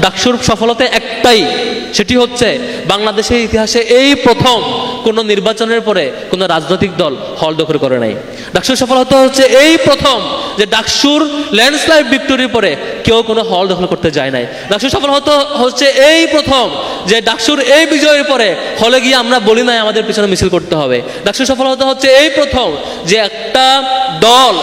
ডাকসুর সফলতা একটাই, সেটি হচ্ছে বাংলাদেশের ইতিহাসে এই প্রথম কোনো নির্বাচনের পরে কোনো রাজনৈতিক দল হল দখল করে নাই। ডাকসুর সফলতা হচ্ছে এই প্রথম যে ডাকসুর ল্যান্ডস্লাইড ভিক্টোরির পরে কেউ কোনো হল দখল করতে যায় নাই। ডাকসুর সফলতা হচ্ছে এই প্রথম যে ডাকসুর এই বিজয়ের পরে হলে গিয়ে আমরা বলি নাই আমাদের পিছনে মিছিল করতে হবে। ডাকসুর সফলতা হচ্ছে এই প্রথম যে একটা দল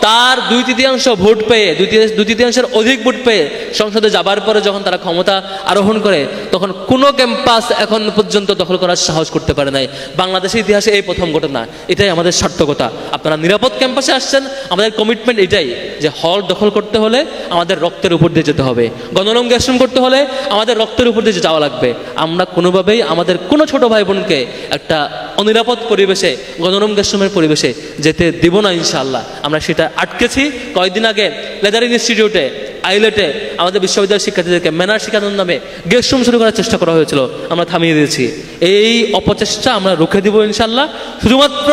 তার 2/3 ভোট পেয়ে, 2/3 অধিক ভোট পেয়ে সংসদে যাবার পরে যখন তারা ক্ষমতা আরোহণ করে, তখন কোনো ক্যাম্পাস এখন পর্যন্ত দখল করার সাহস করতে পারে নাই। বাংলাদেশের ইতিহাসে এই প্রথম ঘটনা। এটাই আমাদের সার্থকতা। আপনারা নিরাপদ ক্যাম্পাসে আসছেন, আমাদের কমিটমেন্ট এটাই যে হল দখল করতে হলে আমাদের রক্তের উপর দিয়ে যেতে হবে, গণরম গ্যাসরুম করতে হলে আমাদের রক্তের উপর দিয়ে যাওয়া লাগবে। আমরা কোনোভাবেই আমাদের কোনো ছোট ভাই বোনকে একটা অনিরাপদ পরিবেশে, গণরম গ্যাসরুমের পরিবেশে যেতে দিব না ইনশাআল্লাহ। আমরা সেটা আটকেছি। কয়েকদিন আগে লেদার ইনস্টিটিউটে, আইলেটে আমাদের বিশ্ববিদ্যালয়ের শিক্ষার্থীদেরকে ম্যানার শেখানোর নামে গেস্ট রুম শুরু করার চেষ্টা করা হয়েছিল, আমরা থামিয়ে দিয়েছি। এই অপচেষ্টা আমরা রুখে দিব ইনশাআল্লাহ। শুধুমাত্র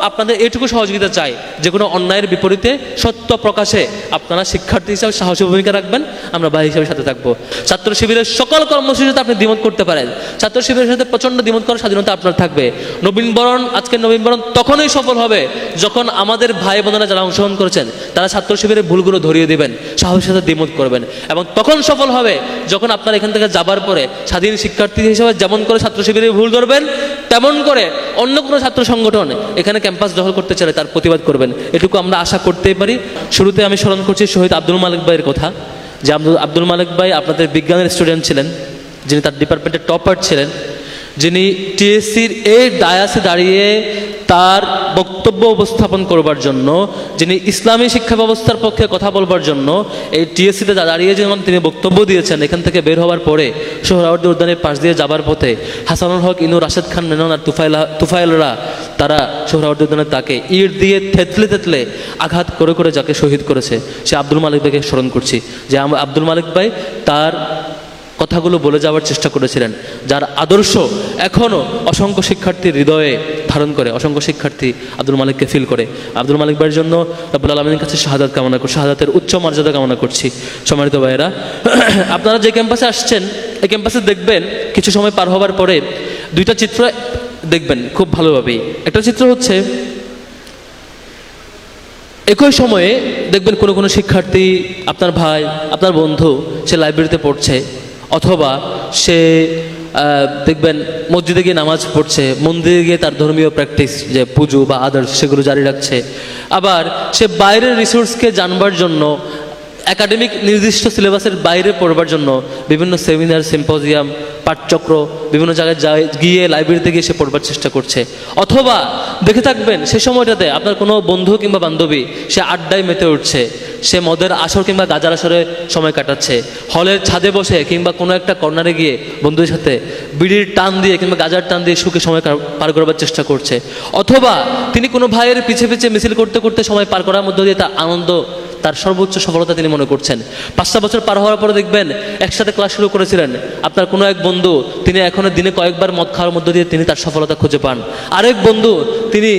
আপনাদের এইটুকু সহযোগিতা চাই, যে কোনো অন্যায়ের বিপরীতে সত্য প্রকাশে আপনারা শিক্ষার্থী হিসাবে সাহসী ভূমিকা রাখবেন, আমরা ভাই হিসাবে সাথে থাকবো। ছাত্র শিবিরের সকল কর্মসূচিতে আপনি দ্বিমত করতে পারেন, ছাত্র শিবিরের সাথে প্রচণ্ড দ্বিমত করার স্বাধীনতা আপনার থাকবে। নবীনবরণ, আজকের নবীনবরণ তখনই সফল হবে যখন আমাদের ভাই বোনেরা যারা অংশগ্রহণ করেছেন তারা ছাত্র শিবিরের ভুলগুলো ধরিয়ে দেবেন, সাহসের সাথে দ্বিমত করবেন। এবং তখন সফল হবে যখন আপনারা এখান থেকে যাবার পরে স্বাধীন শিক্ষার্থী হিসেবে যেমন করে ছাত্র শিবিরের ভুল ধরবেন, তেমন করে অন্য কোনো ছাত্র সংগঠন এখানে ক্যাম্পাস দখল করতে চাইলে তার প্রতিবাদ করবেন। এটুকু আমরা আশা করতেই পারি। শুরুতে আমি স্মরণ করছি শহীদ আব্দুল মালিক ভাইয়ের কথা, যে আব্দুল মালিক ভাই আপনাদের বিজ্ঞানের স্টুডেন্ট ছিলেন, যিনি তার ডিপার্টমেন্টের টপার ছিলেন, যিনি টিএসসির এই ডায়াসে দাঁড়িয়ে তার বক্তব্য উপস্থাপন করবার জন্য, যিনি ইসলামী শিক্ষা ব্যবস্থার পক্ষে কথা বলবার জন্য এই টিএসসিতে দাঁড়িয়ে যখন তিনি বক্তব্য দিয়েছেন, এখান থেকে বের হওয়ার পরে সোহরাওয়ার্দী উদ্যানের পাশ দিয়ে যাবার পথে হাসানুল হক, ইনু, রাশেদ খান মেনন আর তুফাইলরা তারা সোহরাওয়ার্দী উদ্যানে তাকে ইট দিয়ে থেতলে আঘাত করে করে যাকে শহীদ করেছে, সে আব্দুল মালিক ভাইকে স্মরণ করছি। যে আব্দুল মালিক ভাই তার কথাগুলো বলে যাওয়ার চেষ্টা করেছিলেন, যার আদর্শ এখনও অসংখ্য শিক্ষার্থীর হৃদয়ে ধারণ করে, অসংখ্য শিক্ষার্থী আব্দুল মালিককে ফিল করে। আব্দুল মালিক ভাইয়ের জন্য রব্বুল আলামিনের কাছে শাহাদাত কামনা করছি, শাহাদাতের উচ্চ মর্যাদা কামনা করছি। সম্মানিত ভাইয়েরা, আপনারা যে ক্যাম্পাসে আসছেন, এই ক্যাম্পাসে দেখবেন কিছু সময় পার হবার পরে দুইটা চিত্র দেখবেন খুব ভালোভাবেই। একটা চিত্র হচ্ছে একই সময়ে দেখবেন কোনো শিক্ষার্থী, আপনার ভাই, আপনার বন্ধু, সে লাইব্রেরিতে পড়ছে, অথবা সে দেখবেন মসজিদে গিয়ে নামাজ পড়ছে, মন্দিরে গিয়ে তার ধর্মীয় প্র্যাকটিস, যে পুজো বা আদার্স, সেগুলো জারি রাখছে। আবার সে বাইরের রিসোর্সকে জানবার জন্য, একাডেমিক নির্দিষ্ট সিলেবাসের বাইরে পড়বার জন্য বিভিন্ন সেমিনার, সিম্পোজিয়াম, পাঠচক্র, বিভিন্ন জায়গায় গিয়ে লাইব্রেরিতে গিয়ে সে পড়বার চেষ্টা করছে। অথবা দেখে থাকবেন সে সময়টাতে আপনার কোনো বন্ধু কিংবা বান্ধবী সে আড্ডায় মেতে উঠছে, সে মদের আসর কিংবা গাজার আসরে সময় কাটাচ্ছে, হলের ছাদে বসে কিংবা কোনো একটা কর্নারে গিয়ে বন্ধুদের সাথে বিড়ির টান দিয়ে কিংবা গাজার টান দিয়ে সুখে সময় পার করবার চেষ্টা করছে। অথবা তিনি কোনো ভাইয়ের পিছে পিছে মিছিল করতে করতে সময় পার করার মধ্য দিয়ে তার আনন্দ, তার সর্বোচ্চ সফলতা তিনি মনে করছেন। 5টা বছর পার হওয়ার পরে দেখবেন একসাথে ক্লাস শুরু করেছিলেন আপনার কোনো এক বন্ধু, তিনি এখন দিনে কয়েকবার মদ খাওয়ার মধ্য দিয়ে তিনি তার সফলতা খুঁজে পান। আরেক বন্ধু, তিনি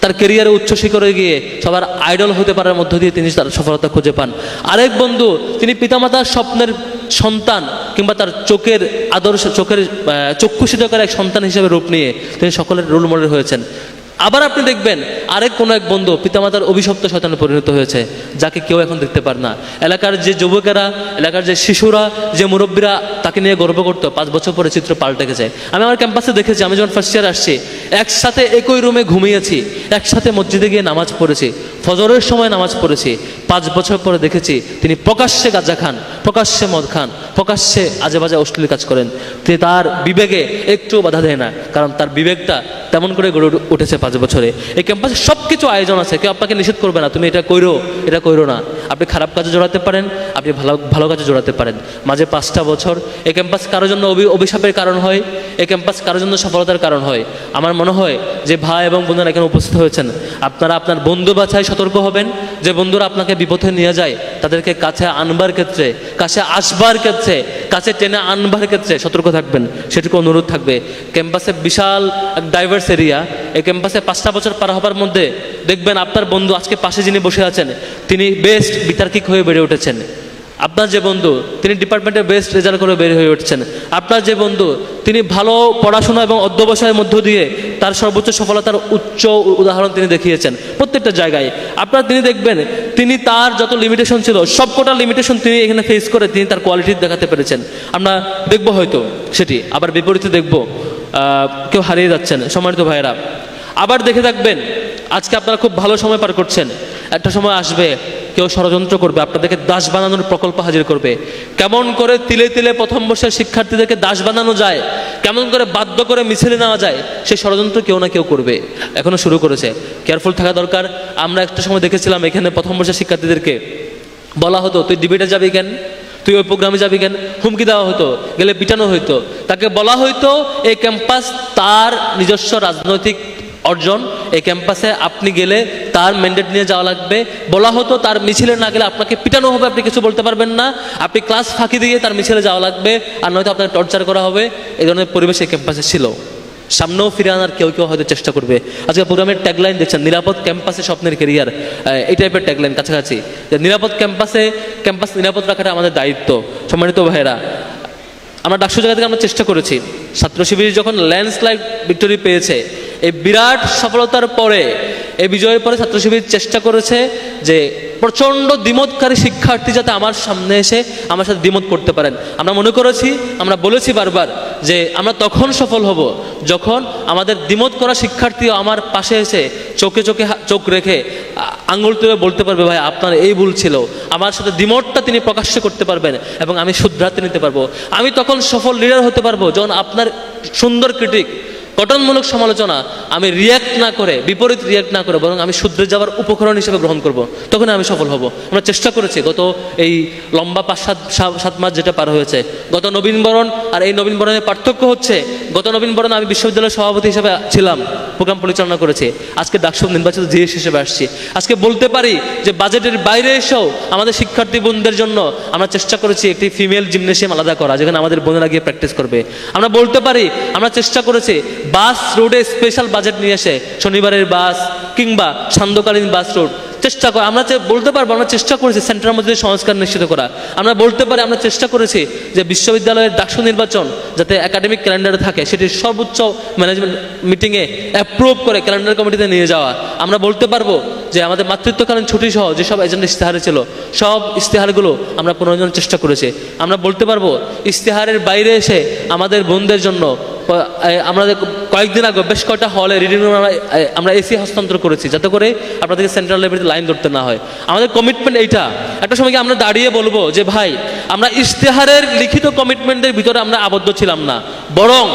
তার কেরিয়ারে উচ্চ শিখরে গিয়ে সবার আইডল হতে পারার মধ্য দিয়ে তিনি তার সফলতা খুঁজে পান। আরেক বন্ধু, তিনি পিতামাতার স্বপ্নের সন্তান কিংবা তার চোখের আদর্শ, চক্ষুষিতকার এক সন্তান হিসেবে রূপ নিয়ে তিনি সকলের রোল মডেল হয়েছেন। আবার আপনি দেখবেন আরেক কোনো এক বন্ধু পিতামাতার অভিশপ্ত শয়তানে পরিণত হয়েছে, যাকে কেউ এখন দেখতে পার না। এলাকার যে যুবকেরা, এলাকার যে শিশুরা, যে মুরব্বীরা তাকে নিয়ে গর্ব করতো, 5 বছর পরে চিত্র পাল্টে গেছে। আমি আমার ক্যাম্পাসে দেখেছি, আমি যখন ফার্স্ট ইয়ার আসছি, একসাথে একই রুমে ঘুমিয়েছি, একসাথে মসজিদে গিয়ে নামাজ পড়েছি, ফজরের সময় নামাজ পড়েছি। 5 বছর পরে দেখেছি তিনি প্রকাশ্যে গাঁজা খান, প্রকাশ্যে মদ খান, প্রকাশ্যে আজে বাজে অশ্লীল কাজ করেন। তিনি তার বিবেকে একটু বাধা দেয় না, কারণ তার বিবেকটা তেমন করে গড়ে উঠেছে 5 বছরে। এই ক্যাম্পাসে সব কিছু আয়োজন আছে, কেউ আপনাকে নিষেধ করবে না তুমি এটা কইরো, এটা কইরো না। আপনি খারাপ কাজে জড়াতে পারেন, আপনি ভালো কাজে জড়াতে পারেন। মাঝে 5টা বছর এই ক্যাম্পাস কারোর জন্য অভিশাপের কারণ হয়, এই ক্যাম্পাস কারোর জন্য সফলতার কারণ হয়। আমার মনে হয় যে ভাই এবং বোনেরা এখানে উপস্থিত হয়েছেন, আপনারা আপনার বন্ধু বাছাই সতর্ক হবেন। যে বন্ধুরা আপনাকে বিপথে নিয়ে যায় তাদেরকে কাছে আনবার ক্ষেত্রে, কাছে আসবার ক্ষেত্রে, কাছে টেনে আনবার ক্ষেত্রে সতর্ক থাকবেন, সেটুকু অনুরোধ থাকবে। ক্যাম্পাসে বিশাল এক ডাইভার্স এরিয়া। এই ক্যাম্পাসে 5টা বছর পার হবার মধ্যে দেখবেন আপনার বন্ধু আজকে পাশে যিনি বসে আছেন তিনি বেস্ট বিতার্কিক হয়ে বেড়ে উঠেছেন। আপনার যে বন্ধু তিনি ডিপার্টমেন্টে বেস্ট রেজাল্ট করে বের হয়ে উঠছেন, আপনার যে বন্ধু তিনি ভালো পড়াশোনা এবং অধ্যবসায়ের মধ্য দিয়ে তার সর্বোচ্চ সফলতার উচ্চ উদাহরণ তিনি দেখিয়েছেন প্রত্যেকটা জায়গায়। আপনার তিনি দেখবেন তিনি তার যত লিমিটেশন ছিল সবকটা লিমিটেশন তিনি এখানে ফেস করে তিনি তার কোয়ালিটি দেখাতে পেরেছেন। আমরা দেখব হয়তো সেটি, আবার বিপরীতে দেখব কেউ হারিয়ে যাচ্ছেন। সম্মানিত ভাইয়েরা, আবার দেখে থাকবেন আজকে আপনারা খুব ভালো সময় পার করছেন, একটা সময় আসবে কেউ ষড়যন্ত্র করবে, আপনাদেরকে দাস বানানোর প্রকল্প হাজির করবে। কেমন করে তিলে তিলে প্রথম বর্ষের শিক্ষার্থীদেরকে দাস বানানো যায়, কেমন করে বাধ্য করে মিছিলে নেওয়া যায়, সেই ষড়যন্ত্র কেউ না কেউ করবে, এখনো শুরু করেছে। কেয়ারফুল থাকা দরকার। আমরা একটা সময় দেখেছিলাম এখানে প্রথম বর্ষের শিক্ষার্থীদেরকে বলা হতো তুই ডিবেটে যাবি কেন, তুই ওই প্রোগ্রামে যাবি কেন, হুমকি দেওয়া হতো, গেলে পিটানো হইতো। তাকে বলা হইতো এই ক্যাম্পাস তার নিজস্ব রাজনৈতিক অর্জন, এই ক্যাম্পাসে আপনি গেলে তার ম্যান্ডেট নিয়ে যাওয়া লাগবে। বলা হতো তার মিছিলে না গেলে আপনাকে পিটানো হবে, আপনি কিছু বলতে পারবেন না, আপনি ক্লাস ফাঁকি দিয়ে তার মিছিলে যাওয়া লাগবে, আর নয়তো আপনাকে টর্চার করা হবে। এই ধরনের পরিবেশ এই ক্যাম্পাসে ছিল। সামনেও ফিরে আনার কেউ কেউ হয়তো চেষ্টা করবে। আজকে প্রোগ্রামের ট্যাগলাইন দেখছেন, নিরাপদ ক্যাম্পাসে স্বপ্নের কেরিয়ার, এই টাইপের ট্যাগলাইন কাছাকাছি। যে নিরাপদ ক্যাম্পাস নিরাপদ রাখাটা আমাদের দায়িত্ব। সম্মানিত ভাইয়েরা, আমরা ডাকসু জায়গা থেকে আমরা চেষ্টা করেছি। ছাত্র শিবির যখন ল্যান্ডস্লাইড ভিক্টোরি পেয়েছে, এই বিরাট সফলতার পরে, এই বিজয়ের পরে ছাত্র শিবির চেষ্টা করেছে যে প্রচণ্ড দ্বিমতকারী শিক্ষার্থী যাতে আমার সামনে এসে আমার সাথে দ্বিমত করতে পারেন। আমরা মনে করেছি, আমরা বলেছি বারবার যে আমরা তখন সফল হব যখন আমাদের দ্বিমত করা শিক্ষার্থীও আমার পাশে এসে চোখে চোখে চোখ রেখে আঙুল তুলে বলতে পারবে ভাই আপনার এই ভুল ছিল, আমার সাথে দ্বিমতটা তিনি প্রকাশ্য করতে পারবেন এবং আমি শুধরাতে নিতে পারবো। আমি তখন সফল লিডার হতে পারবো যখন আপনার সুন্দর ক্রিটিক, গঠনমূলক সমালোচনা আমি রিয়্যাক্ট না করে, বিপরীত রিয়্যাক্ট না করে, বরং আমি শুধরে যাওয়ার উপকরণ হিসেবে গ্রহণ করব, তখন আমি সফল হব। আমরা চেষ্টা করেছি গত এই লম্বা 5-7 মাস যেটা পার হয়েছে। গত নবীনবরণ আর এই নবীনবরণের পার্থক্য হচ্ছে, গত নবীনবরণে আমি বিশ্ববিদ্যালয়ের সভাপতি হিসেবে ছিলাম, প্রোগ্রাম পরিচালনা করেছি। আজকে ডাকসু নির্বাচিত জিএস হিসেবে আসছি। আজকে বলতে পারি যে বাজেটের বাইরে এসেও আমাদের শিক্ষার্থী বোনদের জন্য আমরা চেষ্টা করেছি একটি ফিমেল জিমনেশিয়াম আলাদা করা, যেখানে আমাদের বোনেরা গিয়ে প্র্যাকটিস করবে। আমরা বলতে পারি আমরা চেষ্টা করেছি বাস রোডে স্পেশাল বাজেট নিয়ে এসে, শনিবারের বাস কিংবা সান্ধ্যকালীন বাস রোড চেষ্টা করে। আমরা বলতে পারবো আমরা চেষ্টা করেছি সেন্টারের মধ্যে সংস্কার নিশ্চিত করা। আমরা বলতে পারি আমরা চেষ্টা করেছি যে বিশ্ববিদ্যালয়ের ডাকসু নির্বাচন যাতে একাডেমিক ক্যালেন্ডারে থাকে সেটি সর্বোচ্চ ম্যানেজমেন্ট মিটিংয়ে অ্যাপ্রুভ করে ক্যালেন্ডার কমিটিতে নিয়ে যাওয়া। আমরা বলতে পারবো যে আমাদের মাতৃত্বকালীন ছুটি সহ যেসব এজেন্ডা ইশতেহারে ছিল সব ইশতেহারগুলো আমরা পুনর্জনের চেষ্টা করেছি। আমরা বলতে পারবো ইশতেহারের বাইরে এসে আমাদের বোনদের জন্য আমাদের কয়েকদিন আগে বেশ কয়েকটা হলে রিডিং রুম আমরা এসি হস্তান্তর করেছি, যাতে করে আপনাদেরকে সেন্ট্রাল লাইব্রেরিতে লাইন ধরতে না হয়। আমাদের কমিটমেন্ট এইটা। একটা সময় কি আমরা দাঁড়িয়ে বলবো যে ভাই আমরা ইশতেহারের লিখিত কমিটমেন্টের ভিতরে আমরা আবদ্ধ ছিলাম না, বরং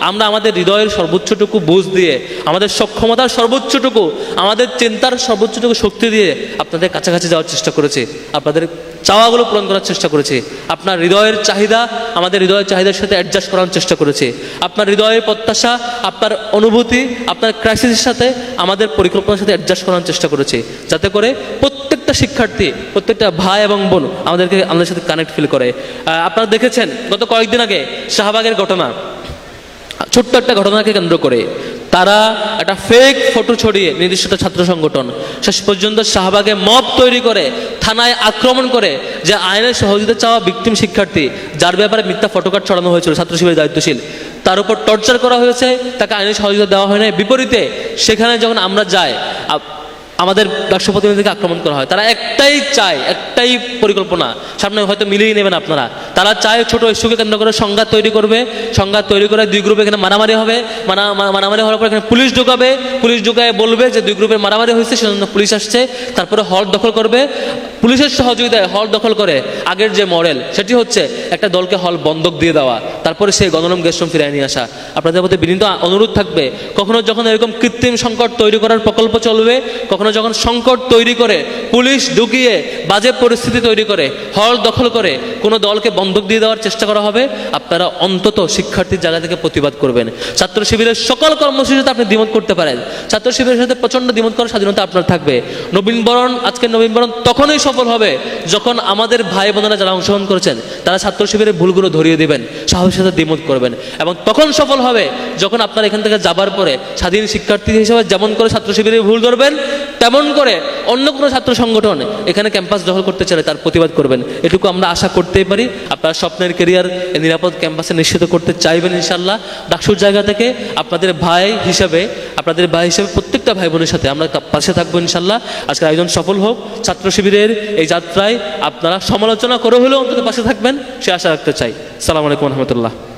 আমরা আমাদের হৃদয়ের সর্বোচ্চটুকু বুঝ দিয়ে, আমাদের সক্ষমতার সর্বোচ্চটুকু, আমাদের চিন্তার সর্বোচ্চটুকু শক্তি দিয়ে আপনাদের কাছাকাছি যাওয়ার চেষ্টা করেছি, আপনাদের চাওয়াগুলো পূরণ করার চেষ্টা করেছি। আপনার হৃদয়ের চাহিদা আমাদের হৃদয়ের চাহিদার সাথে অ্যাডজাস্ট করার চেষ্টা করেছি। আপনার হৃদয়ের প্রত্যাশা, আপনার অনুভূতি, আপনার ক্রাইসিসের সাথে আমাদের পরিকল্পনার সাথে অ্যাডজাস্ট করার চেষ্টা করেছি, যাতে করে প্রত্যেকটা শিক্ষার্থী, প্রত্যেকটা ভাই এবং বোন আমাদের সাথে কানেক্ট ফিল করে। আপনারা দেখেছেন গত কয়েকদিন আগে শাহবাগের ঘটনা, ছোট্ট একটা ঘটনাকে কেন্দ্র করে তারা একটা ফেক ফটো ছড়িয়ে নির্দিষ্ট ছাত্র সংগঠন শেষ পর্যন্ত শাহবাগে মব তৈরি করে থানায় আক্রমণ করে, যে আইনের সহযোগিতা চাওয়া ভিকটিম শিক্ষার্থী যার ব্যাপারে মিথ্যা ফটোকার্ড ছড়ানো হয়েছিল ছাত্র শিবিরের দায়িত্বশীল, তার উপর টর্চার করা হয়েছে, তাকে আইনের সহযোগিতা দেওয়া হয় না। বিপরীতে সেখানে যখন আমরা যাই আমাদের ডাকসু প্রতিনিধিকে আক্রমণ করা হয়। তারা একটাই চায়, একটাই পরিকল্পনা, সামনে হয়তো মিলিয়ে নেবেন আপনারা, তারা চায় ছোট ইস্যুকে কেন্দ্র করে সংঘাত তৈরি করবে, সংঘাত তৈরি করে দুই গ্রুপে এখানে মারামারি হবে, মারামারি হওয়ার পর এখানে পুলিশ ঢুকাবে, পুলিশ ঢুকায় বলবে যে দুই গ্রুপের মারামারি হয়েছে সেজন্য পুলিশ আসছে, তারপরে হল দখল করবে, পুলিশের সহযোগিতায় হল দখল করে আগের যে মডেল সেটি হচ্ছে একটা দলকে হল বন্ধক দিয়ে দেওয়া, তারপরে সেই গণরম গেস্টরুম ফিরিয়ে নিয়ে আসা। আপনাদের মধ্যে বিনীত অনুরোধ থাকবে, কখনো যখন এরকম কৃত্রিম সংকট তৈরি করার প্রকল্প চলবে, কখনো যখন সংকট তৈরি করে পুলিশ ঢুকিয়ে বাজে পরিস্থিতি তৈরি করে হল দখল করে কোনো দলকে বন্ধক দিয়ে দেওয়ার চেষ্টা করা হবে, আপনারা অন্তত শিক্ষার্থীর জায়গা থেকে প্রতিবাদ করবেন। ছাত্র শিবিরের সকল কর্মসূচিতে আপনি দ্বিমত করতে পারেন, ছাত্র শিবিরের সাথে প্রচণ্ড দ্বিমত করার স্বাধীনতা আপনার থাকবে। নবীনবরণ, আজকের নবীনবরণ তখনই সফল হবে যখন আমাদের ভাই বোনেরা যারা অংশগ্রহণ করেছেন তারা ছাত্র শিবিরের ভুলগুলো ধরিয়ে দিবেন, সাহস ডাকসুর সাথে দ্বিমত করবেন। এবং তখন সফল হবে যখন আপনারা এখান থেকে যাবার পরে স্বাধীন শিক্ষার্থী হিসেবে যেমন করে ছাত্র শিবিরে ভুল ধরবেন, তেমন করে অন্য কোনো ছাত্র সংগঠন এখানে ক্যাম্পাস দখল করতে চাইলে তার প্রতিবাদ করবেন। এটুকু আমরা আশা করতেই পারি। আপনার স্বপ্নের ক্যারিয়ার নিরাপদ ক্যাম্পাসে নিশ্চিত করতে চাইবেন ইনশাল্লাহ। ডাকসুর জায়গা থেকে আপনাদের ভাই হিসেবে প্রত্যেকটা ভাই বোনের সাথে আমরা পাশে থাকবো ইনশাল্লাহ। আজকের আয়োজন সফল হোক। ছাত্র শিবিরের এই যাত্রায় আপনারা সমালোচনা করে হলেও অন্তত পাশে থাকবেন, সে আশা রাখতে চাই। আসসালামু আলাইকুম রহমতুল্লাহ।